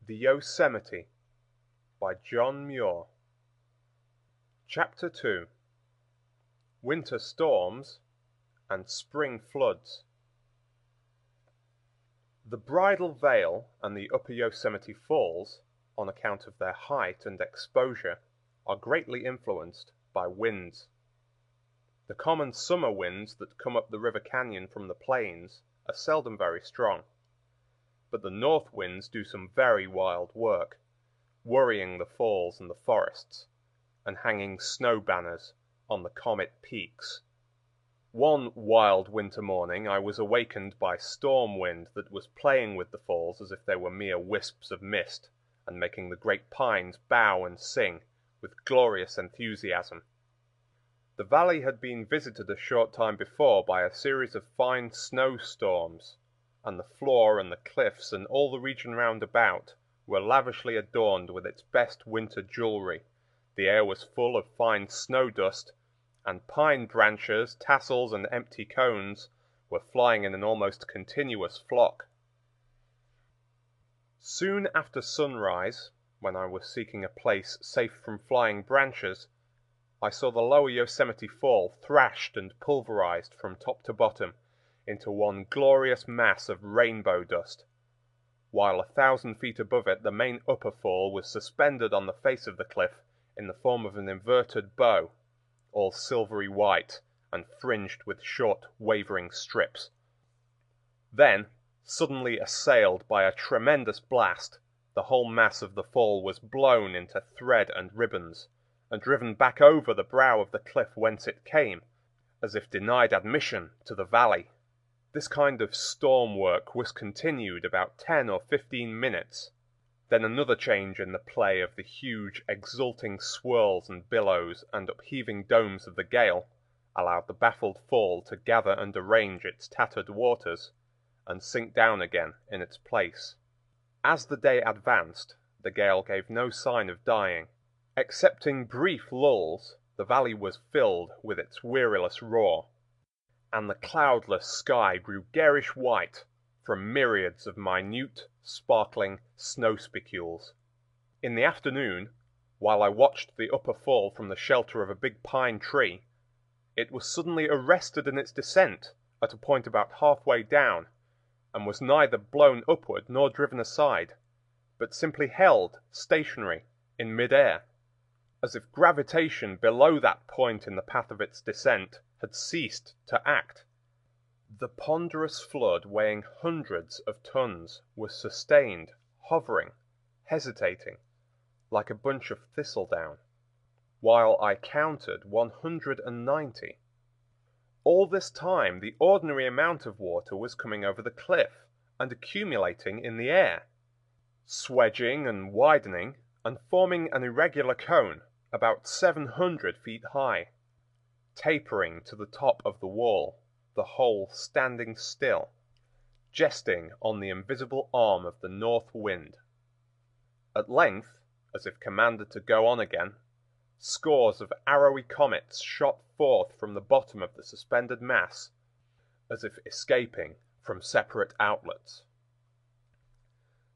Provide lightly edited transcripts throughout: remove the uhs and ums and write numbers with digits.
The Yosemite by John Muir. Chapter 2. Winter Storms and Spring Floods. The Bridal Veil and the Upper Yosemite Falls, on account of their height and exposure, are greatly influenced by winds. The common summer winds that come up the river canyon from the plains are seldom very strong, but the north winds do some very wild work, worrying the falls and the forests, and hanging snow banners on the comet peaks. One wild winter morning I was awakened by storm wind that was playing with the falls as if they were mere wisps of mist, and making the great pines bow and sing with glorious enthusiasm. The valley had been visited a short time before by a series of fine snowstorms, and the floor and the cliffs and all the region round about were lavishly adorned with its best winter jewelry. The air was full of fine snow dust, and pine branches, tassels, and empty cones were flying in an almost continuous flock. Soon after sunrise, when I was seeking a place safe from flying branches, I saw the lower Yosemite Fall thrashed and pulverized from top to bottom into one glorious mass of rainbow dust, while 1,000 feet above it the main upper fall was suspended on the face of the cliff in the form of an inverted bow, all silvery white and fringed with short wavering strips. Then, suddenly assailed by a tremendous blast, the whole mass of the fall was blown into thread and ribbons, and driven back over the brow of the cliff whence it came, as if denied admission to the valley. This kind of storm work was continued about 10 or 15 minutes. Then another change in the play of the huge, exulting swirls and billows and upheaving domes of the gale allowed the baffled fall to gather and arrange its tattered waters and sink down again in its place. As the day advanced, the gale gave no sign of dying. Excepting brief lulls, the valley was filled with its weariless roar, and the cloudless sky grew garish white from myriads of minute, sparkling snow spicules. In the afternoon, while I watched the upper fall from the shelter of a big pine tree, it was suddenly arrested in its descent at a point about halfway down, and was neither blown upward nor driven aside, but simply held stationary in mid-air, as if gravitation below that point in the path of its descent had ceased to act. The ponderous flood, weighing hundreds of tons, was sustained, hovering, hesitating, like a bunch of thistledown, while I counted 190. All this time the ordinary amount of water was coming over the cliff and accumulating in the air, swedging and widening and forming an irregular cone about 700 feet high, tapering to the top of the wall, the whole standing still, jesting on the invisible arm of the north wind. At length, as if commanded to go on again, scores of arrowy comets shot forth from the bottom of the suspended mass, as if escaping from separate outlets.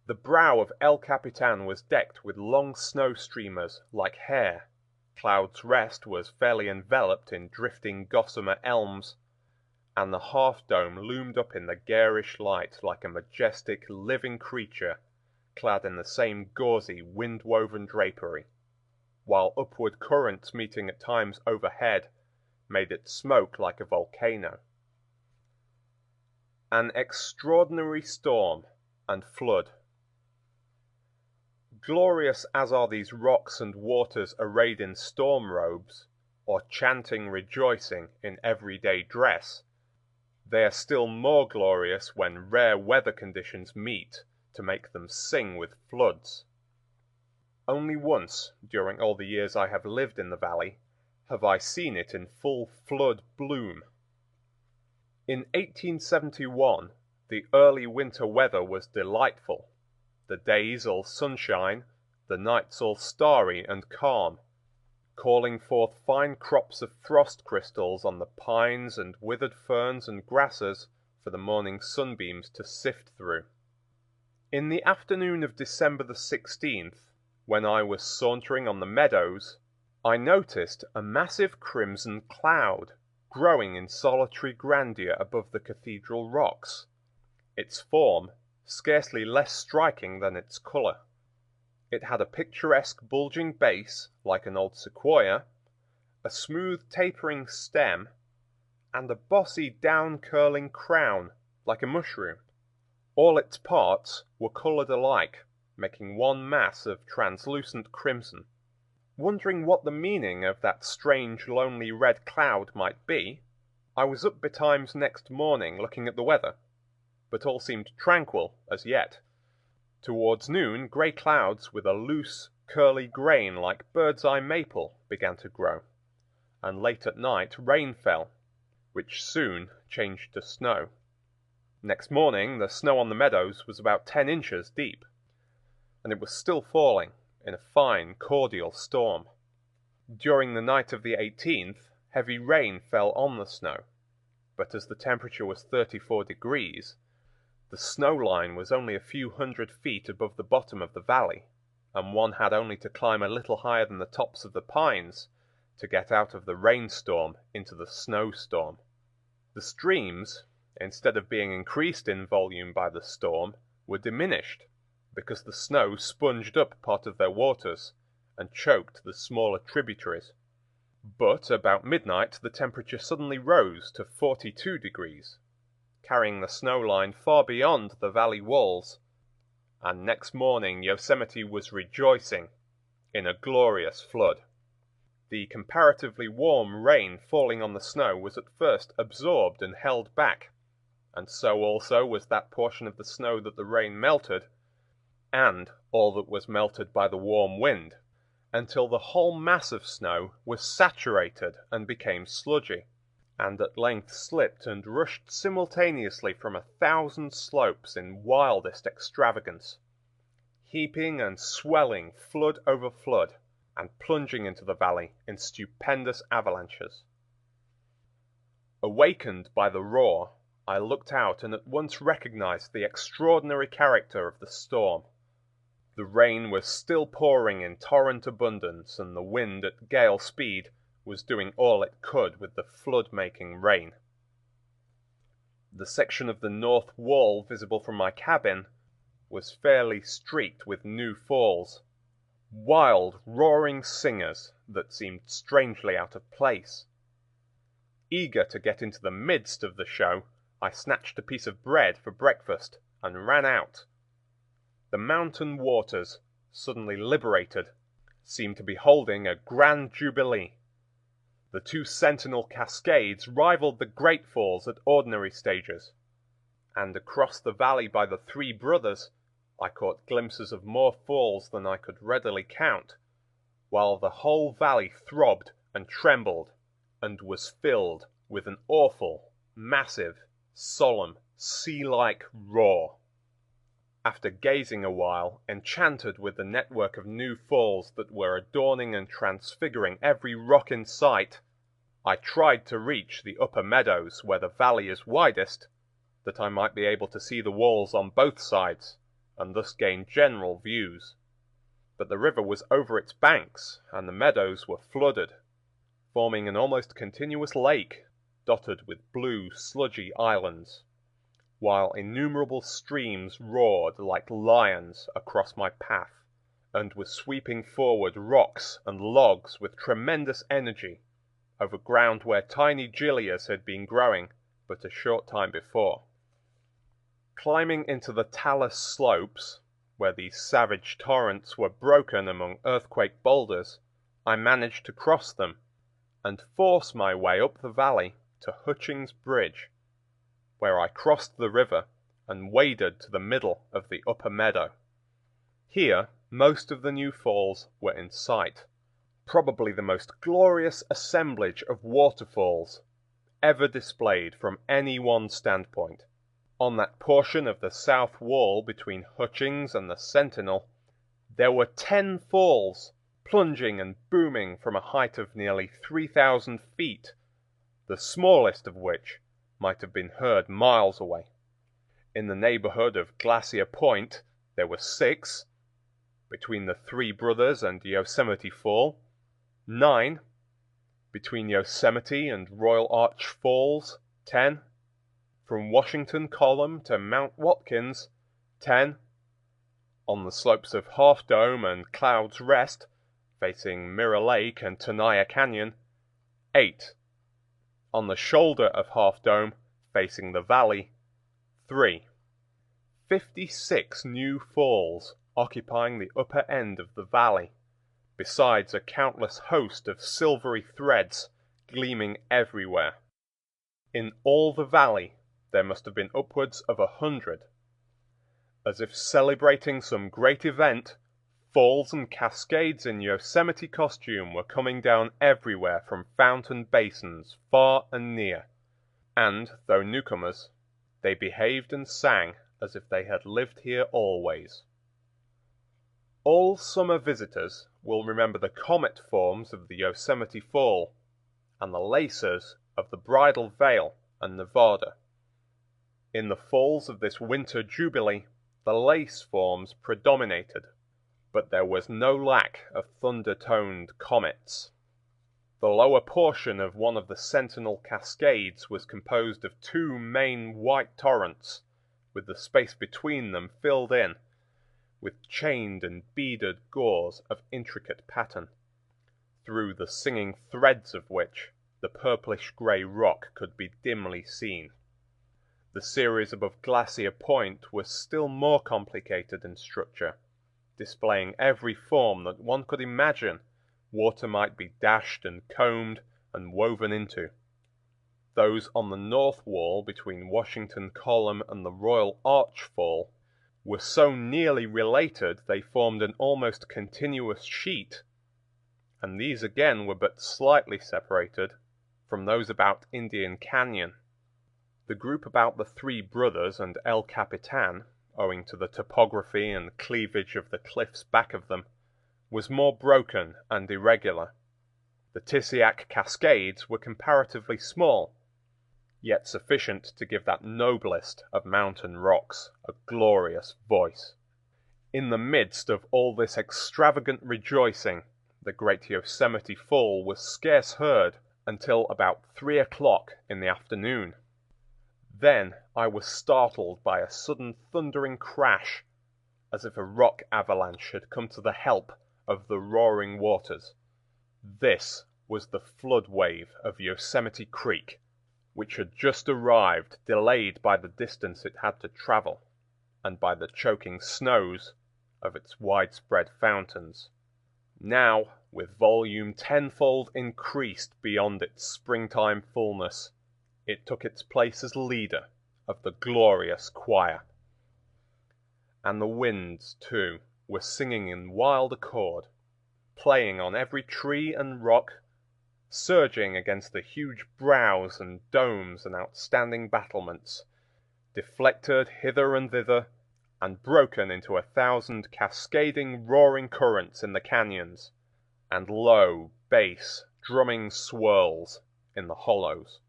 The brow of El Capitan was decked with long snow streamers like hair. Cloud's Rest was fairly enveloped in drifting gossamer elms, and the half-dome loomed up in the garish light like a majestic living creature clad in the same gauzy wind-woven drapery, while upward currents meeting at times overhead made it smoke like a volcano. An extraordinary storm and flood. Glorious as are these rocks and waters arrayed in storm robes, or chanting rejoicing in everyday dress, they are still more glorious when rare weather conditions meet to make them sing with floods. Only once during all the years I have lived in the valley have I seen it in full flood bloom. In 1871, the early winter weather was delightful. The days all sunshine, the nights all starry and calm, calling forth fine crops of frost crystals on the pines and withered ferns and grasses for the morning sunbeams to sift through. In the afternoon of December the 16th, when I was sauntering on the meadows, I noticed a massive crimson cloud growing in solitary grandeur above the cathedral rocks, its form scarcely less striking than its color. It had a picturesque bulging base like an old sequoia, a smooth tapering stem, and a bossy down-curling crown like a mushroom. All its parts were colored alike, making one mass of translucent crimson. Wondering what the meaning of that strange, lonely red cloud might be, I was up betimes next morning looking at the weather, but all seemed tranquil as yet. Towards noon, gray clouds with a loose, curly grain like bird's-eye maple began to grow, and late at night rain fell, which soon changed to snow. Next morning, the snow on the meadows was about 10 inches deep, and it was still falling in a fine, cordial storm. During the night of the 18th, heavy rain fell on the snow, but as the temperature was 34 degrees, the snow line was only a few hundred feet above the bottom of the valley, and one had only to climb a little higher than the tops of the pines to get out of the rainstorm into the snowstorm. The streams, instead of being increased in volume by the storm, were diminished, because the snow sponged up part of their waters and choked the smaller tributaries. But about midnight the temperature suddenly rose to 42 degrees, carrying the snow line far beyond the valley walls, and next morning Yosemite was rejoicing in a glorious flood. The comparatively warm rain falling on the snow was at first absorbed and held back, and so also was that portion of the snow that the rain melted, and all that was melted by the warm wind, until the whole mass of snow was saturated and became sludgy, and at length slipped and rushed simultaneously from 1,000 slopes in wildest extravagance, heaping and swelling flood over flood, and plunging into the valley in stupendous avalanches. Awakened by the roar, I looked out and at once recognized the extraordinary character of the storm. The rain was still pouring in torrent abundance, and the wind at gale speed was doing all it could with the flood-making rain. The section of the north wall visible from my cabin was fairly streaked with new falls, wild, roaring singers that seemed strangely out of place. Eager to get into the midst of the show, I snatched a piece of bread for breakfast and ran out. The mountain waters, suddenly liberated, seemed to be holding a grand jubilee. The 2 sentinel cascades rivaled the great falls at ordinary stages, and across the valley by the 3 Brothers I caught glimpses of more falls than I could readily count, while the whole valley throbbed and trembled and was filled with an awful, massive, solemn, sea-like roar. After gazing a while, enchanted with the network of new falls that were adorning and transfiguring every rock in sight, I tried to reach the upper meadows where the valley is widest, that I might be able to see the walls on both sides, and thus gain general views. But the river was over its banks, and the meadows were flooded, forming an almost continuous lake, dotted with blue, sludgy islands, while innumerable streams roared like lions across my path, and were sweeping forward rocks and logs with tremendous energy over ground where tiny gilias had been growing but a short time before. Climbing into the talus slopes, where these savage torrents were broken among earthquake boulders, I managed to cross them and force my way up the valley to Hutchings Bridge, where I crossed the river and waded to the middle of the upper meadow. Here most of the new falls were in sight, probably the most glorious assemblage of waterfalls ever displayed from any one standpoint. On that portion of the south wall between Hutchings and the Sentinel, there were 10 falls, plunging and booming from a height of nearly 3,000 feet, the smallest of which might have been heard miles away. In the neighborhood of Glacier Point, There were 6 between the Three Brothers and Yosemite Fall, 9 between Yosemite and Royal Arch Falls, 10 from Washington Column to Mount Watkins, 10 on the slopes of Half Dome and Cloud's Rest, facing Mirror Lake and Tenaya Canyon, 8 on the shoulder of Half Dome, facing the valley, 3. 56 new falls occupying the upper end of the valley, besides a countless host of silvery threads gleaming everywhere. In all the valley there must have been upwards of 100. As if celebrating some great event, falls and cascades in Yosemite costume were coming down everywhere from fountain basins far and near, and, though newcomers, they behaved and sang as if they had lived here always. All summer visitors will remember the comet forms of the Yosemite Fall and the lacers of the Bridal Veil and Nevada. In the falls of this winter jubilee, the lace forms predominated, but there was no lack of thunder-toned comets. The lower portion of one of the Sentinel Cascades was composed of 2 main white torrents, with the space between them filled in with chained and beaded gauze of intricate pattern, through the singing threads of which the purplish-gray rock could be dimly seen. The series above Glacier Point was still more complicated in structure, displaying every form that one could imagine water might be dashed and combed and woven into. Those on the north wall between Washington Column and the Royal Arch Fall were so nearly related they formed an almost continuous sheet, and these again were but slightly separated from those about Indian Canyon. The group about the Three Brothers and El Capitan, owing to the topography and cleavage of the cliffs back of them, was more broken and irregular. The Tissiack Cascades were comparatively small, yet sufficient to give that noblest of mountain rocks a glorious voice. In the midst of all this extravagant rejoicing, the great Yosemite Fall was scarce heard until about 3 o'clock in the afternoon. Then I was startled by a sudden thundering crash, as if a rock avalanche had come to the help of the roaring waters. This was the flood wave of Yosemite Creek, which had just arrived, delayed by the distance it had to travel, and by the choking snows of its widespread fountains. Now, with volume tenfold increased beyond its springtime fullness, it took its place as leader of the glorious choir. And the winds, too, were singing in wild accord, playing on every tree and rock, surging against the huge brows and domes and outstanding battlements, deflected hither and thither, and broken into 1,000 cascading, roaring currents in the canyons, and low, bass, drumming swirls in the hollows.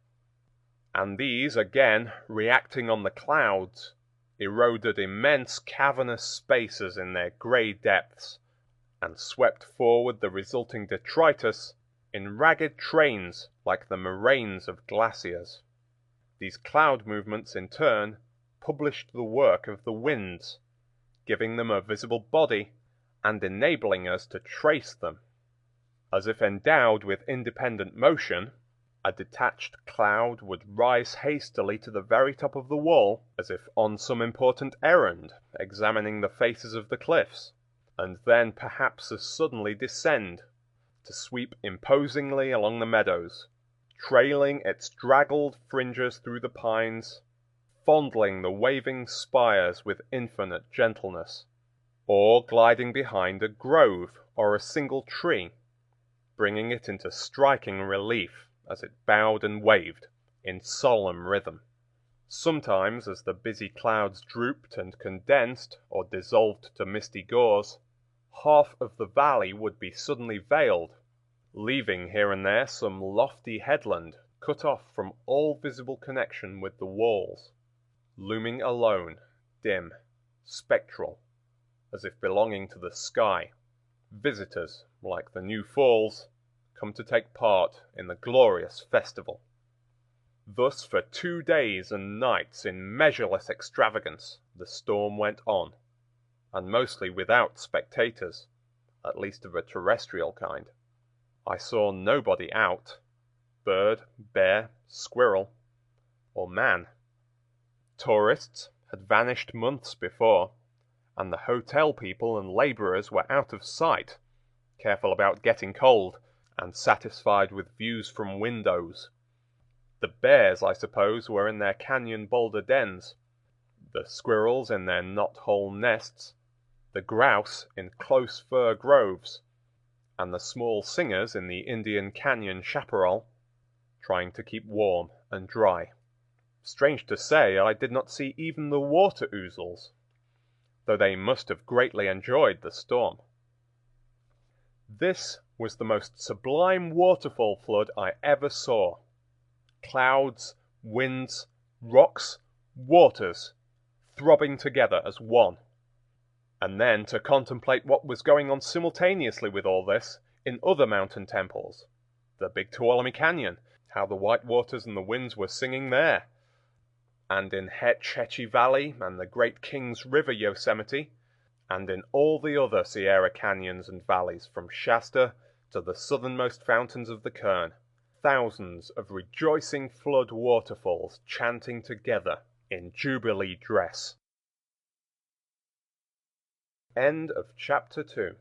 And these, again, reacting on the clouds, eroded immense cavernous spaces in their gray depths, and swept forward the resulting detritus in ragged trains like the moraines of glaciers. These cloud movements, in turn, published the work of the winds, giving them a visible body and enabling us to trace them. As if endowed with independent motion, a detached cloud would rise hastily to the very top of the wall, as if on some important errand, examining the faces of the cliffs, and then perhaps as suddenly descend, to sweep imposingly along the meadows, trailing its draggled fringes through the pines, fondling the waving spires with infinite gentleness, or gliding behind a grove or a single tree, bringing it into striking relief as it bowed and waved in solemn rhythm. Sometimes, as the busy clouds drooped and condensed or dissolved to misty gauze, half of the valley would be suddenly veiled, leaving here and there some lofty headland cut off from all visible connection with the walls, looming alone, dim, spectral, as if belonging to the sky. Visitors, like the new falls, come to take part in the glorious festival. Thus for 2 days and nights in measureless extravagance the storm went on, and mostly without spectators, at least of a terrestrial kind. I saw nobody out, bird, bear, squirrel, or man. Tourists had vanished months before, and the hotel people and laborers were out of sight, careful about getting cold and satisfied with views from windows. The bears, I suppose, were in their canyon boulder dens, the squirrels in their knot-hole nests, the grouse in close fir groves, and the small singers in the Indian Canyon chaparral, trying to keep warm and dry. Strange to say, I did not see even the water ouzels, though they must have greatly enjoyed the storm. This was the most sublime waterfall flood I ever saw. Clouds, winds, rocks, waters, throbbing together as one. And then to contemplate what was going on simultaneously with all this in other mountain temples. The Big Tuolumne Canyon, how the white waters and the winds were singing there. And in Hetch Hetchy Valley and the Great Kings River Yosemite, and in all the other Sierra canyons and valleys from Shasta to the southernmost fountains of the Kern. Thousands of rejoicing flood waterfalls chanting together in jubilee dress. End of chapter 2.